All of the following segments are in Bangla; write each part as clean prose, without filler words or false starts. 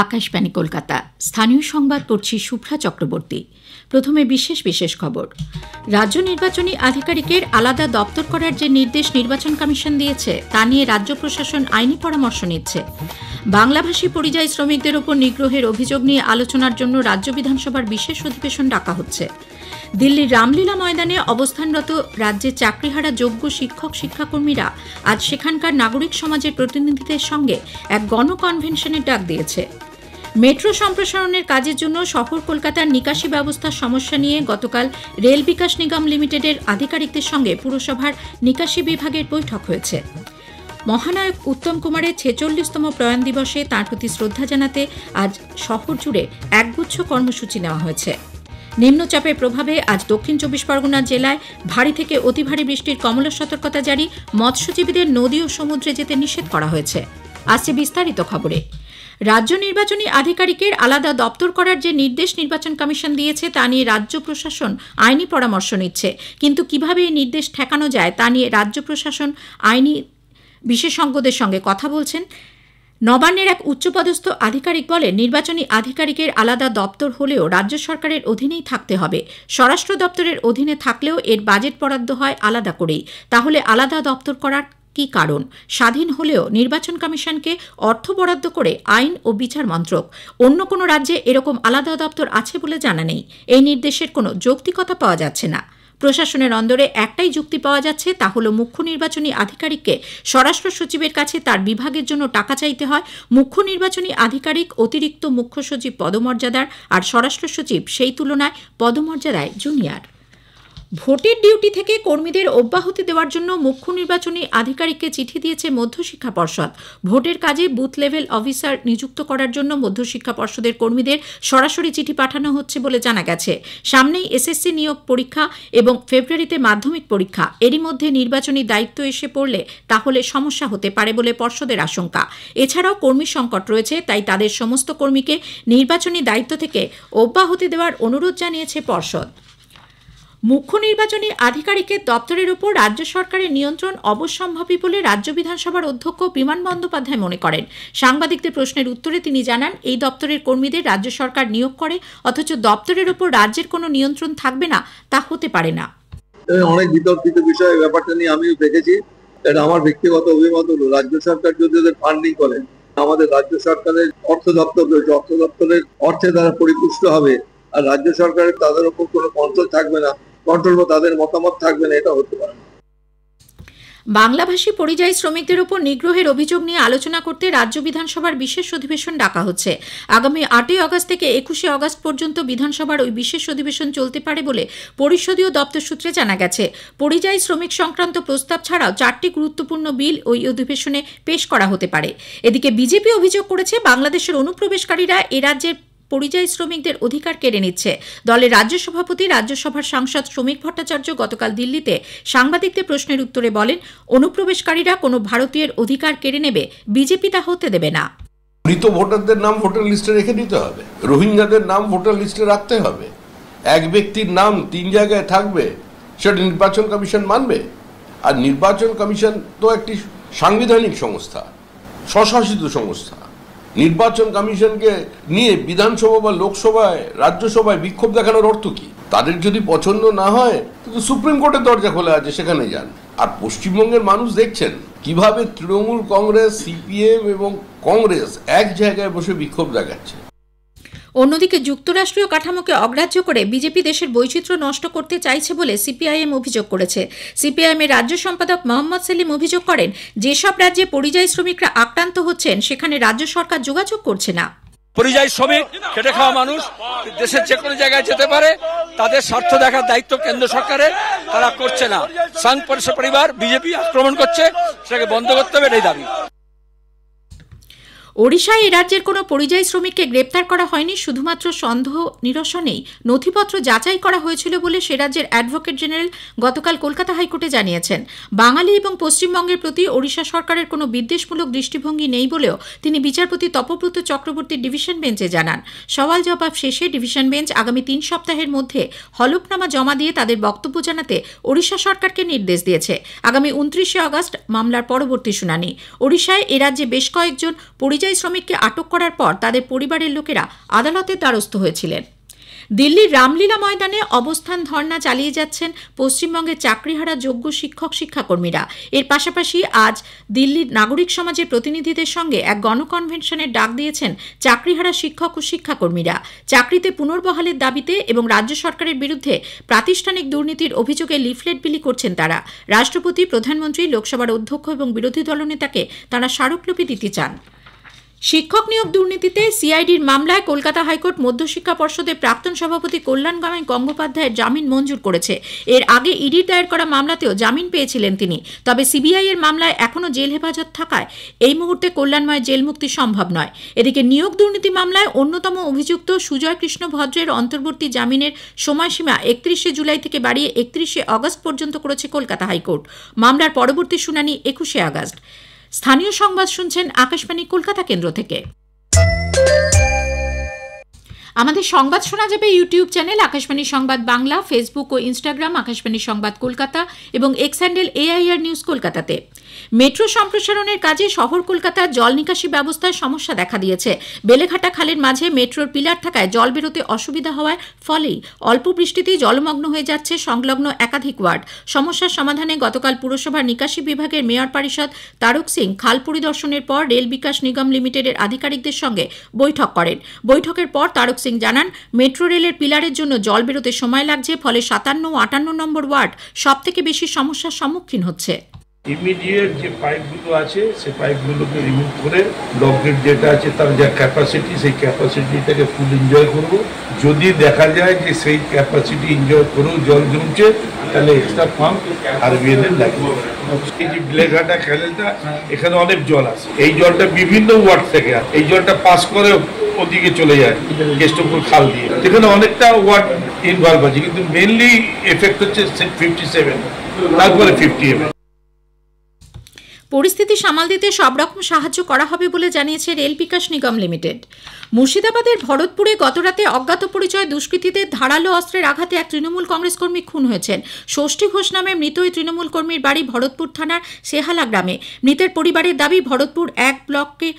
আকাশবাণী কলকাতা। স্থানীয় সংবাদ পড়ছি শুভ্রা চক্রবর্তী। প্রথমে বিশেষ খবর। রাজ্য নির্বাচনী আধিকারিকের আলাদা দপ্তর করার যে নির্দেশ নির্বাচন কমিশন দিয়েছে তা নিয়ে রাজ্য প্রশাসন আইনি পরামর্শ নিচ্ছে। বাংলাভাষী পরিযায়ী শ্রমিকদের উপর নিগ্রহের অভিযোগ নিয়ে আলোচনার জন্য রাজ্য বিধানসভার বিশেষ অধিবেশন ডাকা হচ্ছে। দিল্লির রামলীলা ময়দানে অবস্থানরত রাজ্যে চাকরিহারা যোগ্য শিক্ষক শিক্ষাকর্মীরা আজ সেখানকার নাগরিক সমাজের প্রতিনিধিদের সঙ্গে এক গণকনভেনশনের ডাক দিয়েছে। মেট্রো সম্প্রসারণের কাজের জন্য শহর কলকাতার নিকাশি ব্যবস্থার সমস্যা নিয়ে গতকাল রেল বিকাশ নিগম লিমিটেডের আধিকারিকদের সঙ্গে পুরসভার নিকাশি বিভাগের বৈঠক হয়েছে। মহানায়ক উত্তম কুমারের ৪৬তম প্রয়াণ দিবসে তাঁর প্রতি শ্রদ্ধা জানাতে আজ শহর জুড়ে একগুচ্ছ কর্মসূচি নেওয়া হয়েছে। নিম্নচাপের প্রভাবে আজ দক্ষিণ ২৪ পরগনা জেলায় ভারী থেকে অতি ভারী বৃষ্টির কমলা সতর্কতা জারি। মৎস্যজীবীদের নদী ও সমুদ্রে যেতে নিষেধ করা হয়েছে। আসছে বিস্তারিত খবরে। রাজ্য নির্বাচনী আধিকারিকের আলাদা দপ্তর করার যে নির্দেশ নির্বাচন কমিশন দিয়েছে তা নিয়ে রাজ্য প্রশাসন আইনি পরামর্শ নিচ্ছে। কিন্তু কিভাবে এই নির্দেশ ঠেকানো যায় তা নিয়ে রাজ্য প্রশাসন আইনি বিশেষজ্ঞদের সঙ্গে কথা বলছেন। নবান্নের এক উচ্চপদস্থ আধিকারিক বলেন, নির্বাচনী আধিকারিকের আলাদা দপ্তর হলেও রাজ্য সরকারের অধীনেই থাকতে হবে। স্বরাষ্ট্র দপ্তরের অধীনে থাকলেও এর বাজেট বরাদ্দ হয় আলাদা করেই। তাহলে আলাদা দপ্তর করার কি কারণ? স্বাধীন হলেও নির্বাচন কমিশনকে অর্থ বরাদ্দ করে আইন ও বিচার মন্ত্রক। অন্য কোনো রাজ্যে এরকম আলাদা দপ্তর আছে বলে জানা নেই। এই নির্দেশের কোনো যৌক্তিকতা পাওয়া যাচ্ছে না। প্রশাসনের অন্দরে একটাই যুক্তি পাওয়া যাচ্ছে, তা হল মুখ্য নির্বাচনী আধিকারিককে স্বরাষ্ট্র সচিবের কাছে তার বিভাগের জন্য টাকা চাইতে হয়। মুখ্য নির্বাচনী আধিকারিক অতিরিক্ত মুখ্য সচিব পদমর্যাদার, আর স্বরাষ্ট্র সচিব সেই তুলনায় পদমর্যাদায় জুনিয়র। ভোটের ডিউটি থেকে কর্মীদের অব্যাহতি দেওয়ার জন্য মুখ্য নির্বাচনী আধিকারিককে চিঠি দিয়েছে মধ্যশিক্ষা পর্ষদ। ভোটের কাজে বুথ লেভেল অফিসার নিযুক্ত করার জন্য মধ্যশিক্ষা পর্ষদের কর্মীদের সরাসরি চিঠি পাঠানো হচ্ছে বলে জানা গেছে। সামনেই এসএসসি নিয়োগ পরীক্ষা এবং ফেব্রুয়ারিতে মাধ্যমিক পরীক্ষা। এরই মধ্যে নির্বাচনী দায়িত্ব এসে পড়লে তাহলে সমস্যা হতে পারে বলে পর্ষদের আশঙ্কা। এছাড়াও কর্মী সংকট রয়েছে, তাই তাদের সমস্ত কর্মীকে নির্বাচনী দায়িত্ব থেকে অব্যাহতি দেওয়ার অনুরোধ জানিয়েছে পর্ষদ। মুখ্য নির্বাচনী আধিকারিকের দপ্তরের উপর রাজ্য সরকারের নিয়ন্ত্রণ অবশ্যম্ভাবী বলে রাজ্য বিধানসভার অধ্যক্ষ বিমান বন্দ্যোপাধ্যায় মনে করেন। সাংবাদিকদের প্রশ্নের উত্তরে তিনি জানান, এই দপ্তরের কর্মীদের রাজ্য সরকার নিয়োগ করে, অথচ দপ্তরের উপর রাজ্যের কোনো নিয়ন্ত্রণ থাকবে না, তা হতে পারে না। অনেক বিতর্কিত বিষয়, ব্যাপারটা নিয়ে আমিও দেখেছি। এটা আমার ব্যক্তিগত অভিমত হলো, রাজ্য সরকার যদি ওদের ফান্ডিং করেন, আমাদের রাজ্য সরকারের অর্থ দপ্তর রয়েছে, অর্থ দপ্তরের অর্থে তারা পরিপুষ্ট হবে, আর রাজ্য সরকারের তাদের উপর কোনো কন্ট্রোল থাকবে না, কন্ট্রোল বা তাদের মতামত থাকবে না, এটা হতে পারে না। বাংলাভাষী পরিযায়ী শ্রমিকদের উপর নিগ্রহের অভিযোগ নিয়ে আলোচনা করতে রাজ্য বিধানসভার বিশেষ অধিবেশন ডাকা হচ্ছে। আগামী ৮ই আগস্ট থেকে ২১শে আগস্ট পর্যন্ত বিধানসভার ওই বিশেষ অধিবেশন চলতে পারে বলে পরিষদীয় দপ্তর সূত্রে জানা গেছে। পরিযায়ী শ্রমিক সংক্রান্ত প্রস্তাব ছাড়াও ৪টি গুরুত্বপূর্ণ বিল ওই অধিবেশনে পেশ করা হতে পারে। এদিকে বিজেপি অভিযোগ করেছে, বাংলাদেশের অনুপ্রবেশকারীরা এ রাজ্যের পরিযায়ী শ্রমিকদের অধিকার কেড়ে নিচ্ছে। দলের রাজ্য সভাপতি, রাজ্যসভার সাংসদ শ্রমিক ভট্টাচার্য গতকাল দিল্লিতে সাংবাদিকদের প্রশ্নের উত্তরে বলেন, অনুপ্রবেশকারীরা কোনো ভারতীয়ের অধিকার কেড়ে নেবে, বিজেপি তা হতে দেবে না। মৃত ভোটারদের নাম ভোটার লিস্টে রেখে দিতে হবে, রোহিঙ্গাদের নাম ভোটার লিস্টে রাখতে হবে। এক ব্যক্তির নাম ৩ জায়গায় থাকবে, সেটা নির্বাচন কমিশন মানবে? আর নির্বাচন কমিশন তো একটি সাংবিধানিক সংস্থা, স্বশাসিত সংস্থা। নির্বাচন কমিশনকে নিয়ে বিধানসভা বা লোকসভায়, রাজ্যসভায় বিক্ষোভ দেখানোর অর্থ কি? তাদের যদি পছন্দ না হয় তো সুপ্রিম কোর্টের দরজা খোলা আছে, সেখানে যান। আর পশ্চিমবঙ্গের মানুষ দেখছেন কিভাবে তৃণমূল কংগ্রেস, সিপিএম এবং কংগ্রেস এক জায়গায় বসে বিক্ষোভ দেখাচ্ছে। অন্যদিকে যুক্তরাষ্ট্রীয় কাঠামোকে অগ্রাহ্য করে বিজেপি দেশের বৈচিত্র্য নষ্ট করতে চাইছে বলে সিপিআইএম অভিযোগ করেছে। সিপিআইএমের রাজ্য সম্পাদক মোহাম্মদ সেলিম অভিযোগ করেন, যেসব রাজ্যে পরিযায়ী শ্রমিকরা আক্রান্ত হচ্ছেন সেখানে রাজ্য সরকার যোগাযোগ করছে না। পরিযায়ী শ্রমিক, খেটে খাওয়া মানুষ দেশের যে কোনো জায়গায় যেতে পারে, তাদের স্বার্থ দেখার দায়িত্ব কেন্দ্র সরকারের, তারা করছে না। সংঘ পরিবার বিজেপি আক্রমণ করছে, সেটাকে বন্ধ করতে হবে, এটাই দাবি। ওড়িশায় এ রাজ্যের কোনো পরিযায়ী শ্রমিককে গ্রেপ্তার করা হয়নি, শুধুমাত্র সন্দেহ নিরসনেই নথিপত্র যাচাই করা হয়েছিল বলে সে রাজ্যের অ্যাডভোকেট জেনারেল গতকাল কলকাতা হাইকোর্টে জানিয়েছেন। বাঙালি এবং পশ্চিমবঙ্গের প্রতি ওড়িশা সরকারের কোনো বিদ্বেষমূলক দৃষ্টিভঙ্গি নেই বলেও তিনি বিচারপতি তপব্রত চক্রবর্তীর ডিভিশন বেঞ্চে জানান। সওয়াল জবাব শেষে ডিভিশন বেঞ্চ আগামী ৩ সপ্তাহের মধ্যে হলফনামা জমা দিয়ে তাদের বক্তব্য জানাতে ওড়িশা সরকারকে নির্দেশ দিয়েছে। আগামী ২৯শে আগস্ট মামলার পরবর্তী শুনানি। ওড়িশায় এ রাজ্যে বেশ কয়েকজন পরিযায়ী পরিযায়ী শ্রমিককে আটক করার পর তাদের পরিবারের লোকেরা আদালতের দ্বারস্থ হয়েছিলেন। দিল্লির রামলীলা ময়দানে অবস্থান ধর্ণা চালিয়ে যাচ্ছেন পশ্চিমবঙ্গের চাকরিহারা যোগ্য শিক্ষক শিক্ষাকর্মীরা। এর পাশাপাশি আজ দিল্লির নাগরিক সমাজের প্রতিনিধিদের সঙ্গে এক গণকনভেনশনের ডাক দিয়েছেন চাকরিহারা শিক্ষক ও শিক্ষাকর্মীরা। চাকরিতে পুনর্বহালের দাবিতে এবং রাজ্য সরকারের বিরুদ্ধে প্রাতিষ্ঠানিক দুর্নীতির অভিযোগে লিফলেট বিলি করছেন তারা। রাষ্ট্রপতি, প্রধানমন্ত্রী, লোকসভার অধ্যক্ষ এবং বিরোধী দলনেতাকে তারা স্মারকলিপি দিতে চান। শিক্ষক নিয়োগ দুর্নীতিতে সিআইডির মামলায় কলকাতা হাইকোর্ট মধ্যশিক্ষা পর্ষদের প্রাক্তন সভাপতি কল্যাণ গঙ্গোপাধ্যায়ের জামিন মঞ্জুর করেছে। এর আগে ইডির দায়ের করা মামলাতেও জামিন পেয়েছিলেন তিনি। তবে সিবিআই এর মামলায় এখনও জেল হেফাজত থাকায় এই মুহূর্তে কল্যাণময়ের জেল মুক্তি সম্ভব নয়। এদিকে নিয়োগ দুর্নীতি মামলায় অন্যতম অভিযুক্ত সুজয় কৃষ্ণ ভদ্রের অন্তর্বর্তী জামিনের সময়সীমা 31 জুলাই থেকে বাড়িয়ে 31 আগস্ট পর্যন্ত করেছে কলকাতা হাইকোর্ট। মামলার পরবর্তী শুনানি 21 আগস্ট। স্থানীয় সংবাদ শুনছেন আকাশবাণী কলকাতা কেন্দ্র থেকে। আমাদের সংবাদ শোনা যাবে ইউটিউব চ্যানেল আকাশবাণী সংবাদ বাংলা, ফেসবুক ও ইনস্টাগ্রাম আকাশবাণী সংবাদ কলকাতা এবং এক্স হ্যান্ডেল AIR নিউজ কলকাতাতে। মেট্রো সম্প্রসারণের কাজে শহর কলকাতার জল নিকাশি ব্যবস্থায় সমস্যা দেখা দিয়েছে। বেলেঘাটা খালের মাঝে মেট্রোর পিলার থাকায় জল বেরোতে অসুবিধা হওয়ার ফলেই অল্প বৃষ্টিতেই জলমগ্ন হয়ে যাচ্ছে সংলগ্ন একাধিক ওয়ার্ড। সমস্যার সমাধানে গতকাল পুরসভার নিকাশি বিভাগের মেয়র পরিষদ তারক সিং খাল পরিদর্শনের পর রেল বিকাশ নিগম লিমিটেডের আধিকারিকদের সঙ্গে বৈঠক করেন। বৈঠকের পর তারক সিং জানান, মেট্রো রেলের পিলারের জন্য জল বেরোতে সময় লাগছে, ফলে 57 ও 58 নম্বর ওয়ার্ড সব থেকে বেশি সমস্যার সম্মুখীন হচ্ছে। ইমিডিয়েট যে পাইপগুলো আছে সেই পাইপগুলোকে রিমুভ করে ডকগেট যেটা আছে তার যা ক্যাপাসিটি সেই ক্যাপাসিটিটাকে ফুল এনজয় করব। যদি দেখা যায় যে সেই ক্যাপাসিটি এনজয় করেও জল জমছে তাহলে এক্সট্রা পাম্প RBL এর লাগবে। এই যে বেলেঘাটা খেলেটা এখানে অনেক জল আছে, এই জলটা বিভিন্ন ওয়ার্ড থেকে এই জলটা পাস করে ওদিকে চলে যায় কেষ্টপুর খাল দিয়ে, সেখানে অনেকটা ওয়ার্ড ইনভলভ আছে, কিন্তু মেনলি এফেক্ট হচ্ছে 57 তারপরে 50 mm। পরিস্থিতি সামাল দিতে সব রকম সাহায্য করা হবে বলে জানিয়েছে রেল বিকাশ নিগম লিমিটেড। মুর্শিদাবাদের ভরতপুরে গতরাতে অজ্ঞাত পরিচয় দুষ্কৃতীদের ধারালো অস্ত্রের আঘাতে এক তৃণমূল কংগ্রেস কর্মী খুন হয়েছেন। ষষ্ঠী ঘোষ নামে মৃত ওই তৃণমূল কর্মীর বাড়ি ভরতপুর থানার সেহালা গ্রামে। মৃতের পরিবারের দাবি, ভরতপুর 1 ব্লকে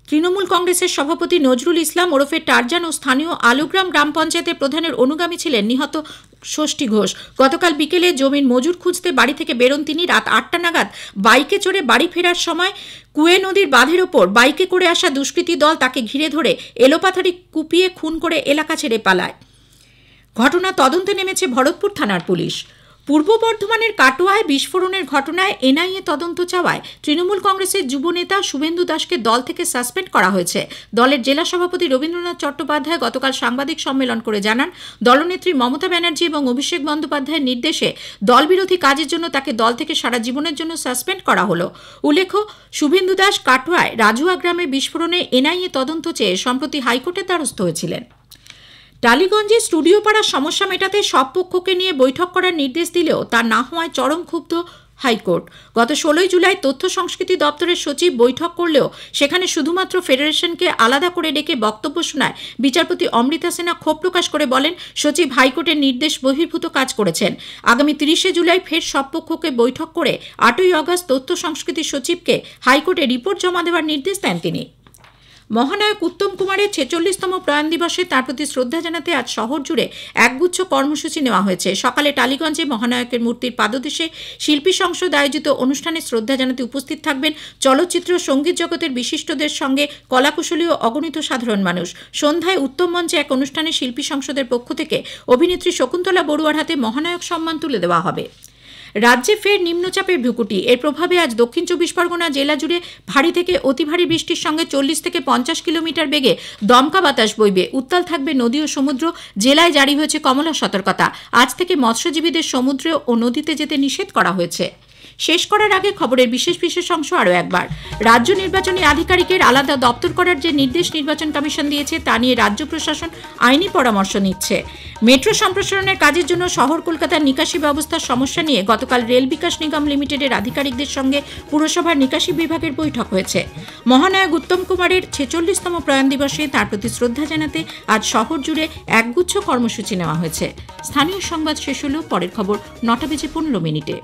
তৃণমূল কংগ্রেসের সভাপতি নজরুল ইসলাম ওরফে টারজান ও স্থানীয় আলুগ্রাম গ্রাম পঞ্চায়েতের প্রধানের অনুগামী ছিলেন নিহত ষষ্ঠী ঘোষ। গতকাল বিকেলে জমির মজুর খুঁজতে বাড়ি থেকে বেরোন তিনি। রাত 8টা নাগাদ বাইকে চড়ে বাড়ি ফেরার সময় কুয়ে নদীর বাঁধের ওপর বাইকে করে আসা দুষ্কৃতী দল তাকে ঘিরে ধরে এলোপাথারি কুপিয়ে খুন করে এলাকা ছেড়ে পালায়। ঘটনা তদন্তে নেমেছে ভরতপুর থানার পুলিশ। পূর্ব বর্ধমানের কাটোয়ায় বিস্ফোরণের ঘটনায় NIA তদন্ত চাওয়ায় তৃণমূল কংগ্রেসের যুবনেতা শুভেন্দু দাসকে দল থেকে সাসপেন্ড করা হয়েছে। দলের জেলা সভাপতি রবীন্দ্রনাথ চট্টোপাধ্যায় গতকাল সাংবাদিক সম্মেলন করে জানান, দলনেত্রী মমতা ব্যানার্জি এবং অভিষেক বন্দ্যোপাধ্যায়ের নির্দেশে দলবিরোধী কাজের জন্য তাকে দল থেকে সারা জীবনের জন্য সাসপেন্ড করা হলো। উল্লেখ্য, শুভেন্দু দাস কাটোয়ায় রাজুয়া গ্রামে বিস্ফোরণে NIA তদন্ত চেয়ে সম্প্রতি হাইকোর্টের দ্বারস্থ হয়েছিলেন। টালিগঞ্জে স্টুডিও পাড়ার সমস্যা মেটাতে সব পক্ষকে নিয়ে বৈঠক করার নির্দেশ দিলেও তা না হওয়ায় চরম ক্ষুব্ধ হাইকোর্ট। গত 16 জুলাই তথ্য সংস্কৃতি দপ্তরের সচিব বৈঠক করলেও সেখানে শুধুমাত্র ফেডারেশনকে আলাদা করে ডেকে বক্তব্য শোনায় বিচারপতি অমৃতা সিনহা ক্ষোভ প্রকাশ করে বলেন, সচিব হাইকোর্টের নির্দেশ বহির্ভূত কাজ করেছেন। আগামী 30 জুলাই ফের সব পক্ষকে বৈঠক করে 8ই আগস্ট তথ্য সংস্কৃতি সচিবকে হাইকোর্টে রিপোর্ট জমা দেওয়ার নির্দেশ দেন তিনি। মহানায়ক উত্তম কুমারের 46তম প্রয়াণ দিবসে তার প্রতি শ্রদ্ধা জানাতে আজ শহর জুড়ে একগুচ্ছ কর্মসূচি নেওয়া হয়েছে। সকালে টালিগঞ্জে মহানায়কের মূর্তির পাদদেশে শিল্পী সংসদ আয়োজিত অনুষ্ঠানে শ্রদ্ধা জানাতে উপস্থিত থাকবেন চলচ্চিত্র সঙ্গীত জগতের বিশিষ্টদের সঙ্গে কলাকুশলী ও অগণিত সাধারণ মানুষ। সন্ধ্যায় উত্তম মঞ্চে এক অনুষ্ঠানে শিল্পী সংসদের পক্ষ থেকে অভিনেত্রী শকুন্তলা বড়ুয়ার হাতে মহানায়ক সম্মান তুলে দেওয়া হবে। রাজ্যে ফের নিম্নচাপের ভ্রুকুটি। এর প্রভাবে আজ দক্ষিণ 24 পরগনা জেলা জুড়ে ভারী থেকে অতি ভারী বৃষ্টির সঙ্গে 40 থেকে 50 কিলোমিটার বেগে দমকা বাতাস বইবে। উত্তাল থাকবে নদী ও সমুদ্র। জেলায় জারি হয়েছে কমলা সতর্কতা। আজ থেকে মৎস্যজীবীদের সমুদ্রে ও নদীতে যেতে নিষেধ করা হয়েছে। শেষ করার আগে খবরের বিশেষ অংশ আরও একবার। রাজ্য নির্বাচনী আধিকারিকের আলাদা দপ্তর করার যে নির্দেশ নির্বাচন কমিশন দিয়েছে তা নিয়ে রাজ্য প্রশাসন আইনি পরামর্শ নিচ্ছে। মেট্রো সম্প্রসারণের কাজের জন্য শহর কলকাতার নিকাশি ব্যবস্থার সমস্যা নিয়ে গতকাল রেল বিকাশ নিগম লিমিটেডের আধিকারিকদের সঙ্গে পুরসভার নিকাশি বিভাগের বৈঠক হয়েছে। মহানায়ক উত্তম কুমারের 46তম প্রয়াণ দিবসে তার প্রতি শ্রদ্ধা জানাতে আজ শহর জুড়ে একগুচ্ছ কর্মসূচি নেওয়া হয়েছে। স্থানীয় সংবাদ শেষ হলো। পরের খবর 9টা বেজে 15 মিনিটে।